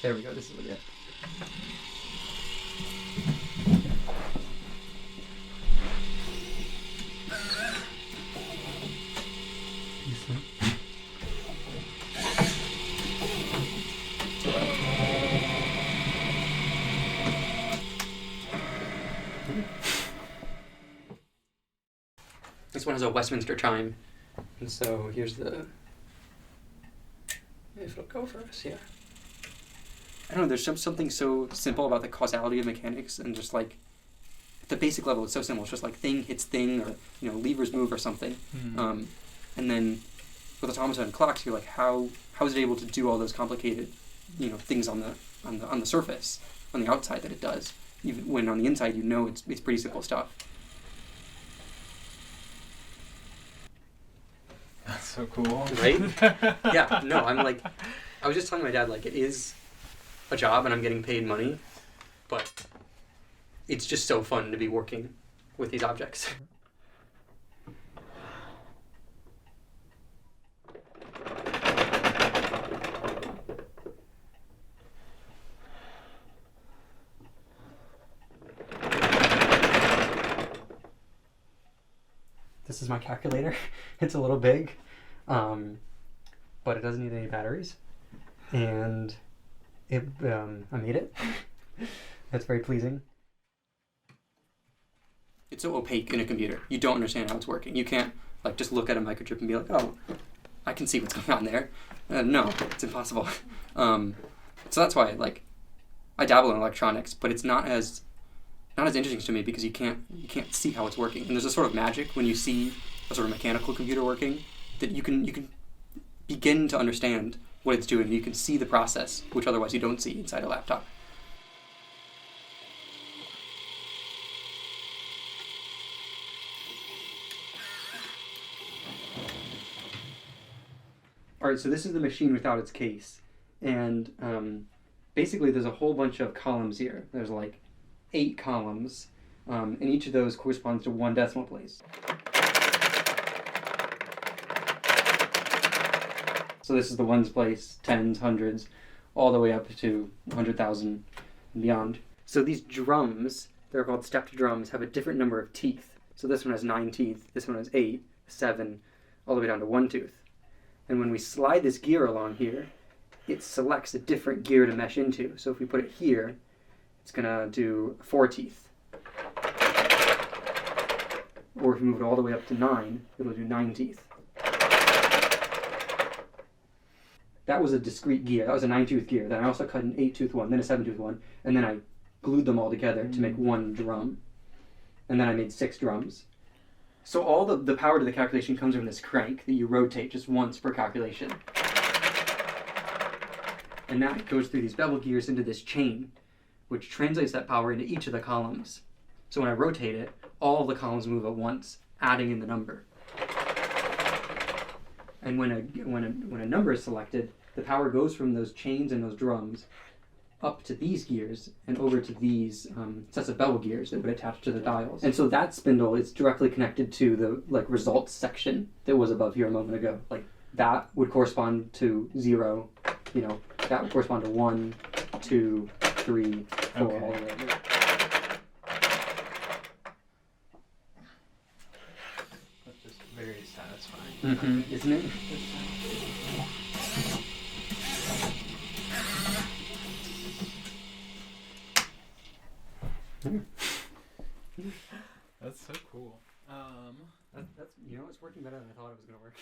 There we go. This is what. Yeah. This one has a Westminster chime, and so here's the. If it'll go for us, yeah. I don't know. There's something so simple about the causality of mechanics, and just like at the basic level, it's so simple. It's just like thing hits thing, or levers move or something. Mm. And then with automata and clocks, you're like, how is it able to do all those complicated, things on the surface, on the outside that it does, even when on the inside it's pretty simple stuff. That's so cool. Right? Yeah, no, I was just telling my dad, it is a job and I'm getting paid money, but it's just so fun to be working with these objects. This is my calculator. It's a little big, but it doesn't need any batteries. And I made it. That's very pleasing. It's so opaque in a computer. You don't understand how it's working. You can't just look at a microchip and be like, oh, I can see what's going on there. No, it's impossible. So that's why I dabble in electronics, but it's not as interesting to me because you can't see how it's working. And there's a sort of magic when you see a sort of mechanical computer working that you can begin to understand what it's doing. You can see the process, which otherwise you don't see inside a laptop. All right, so this is the machine without its case. And basically there's a whole bunch of columns here. There's 8 columns, and each of those corresponds to 1 decimal place. So this is the ones place, tens, hundreds, all the way up to 100,000 and beyond. So these drums, they're called stepped drums, have a different number of teeth. So this one has 9 teeth, this one has 8, 7, all the way down to 1 tooth. And when we slide this gear along here, it selects a different gear to mesh into. So if we put it here, it's going to do 4 teeth. Or if we move it all the way up to 9, it'll do 9 teeth. That was a discrete gear. That was a 9-tooth gear. Then I also cut an 8-tooth one, then a 7-tooth one, and then I glued them all together to make 1 drum. And then I made 6 drums. So all the power to the calculation comes from this crank that you rotate just once per calculation. And that goes through these bevel gears into this chain, which translates that power into each of the columns. So when I rotate it, all the columns move at once, adding in the number. And when a number is selected, the power goes from those chains and those drums up to these gears and over to these sets of bevel gears that would attach to the dials. And so that spindle is directly connected to the results section that was above here a moment ago. That would correspond to 0, that would correspond to 1, 2, 3, 4, okay. All the way. That's just very satisfying. Mm-hmm. Isn't it? That's so cool. That's it's working better than I thought it was going to work.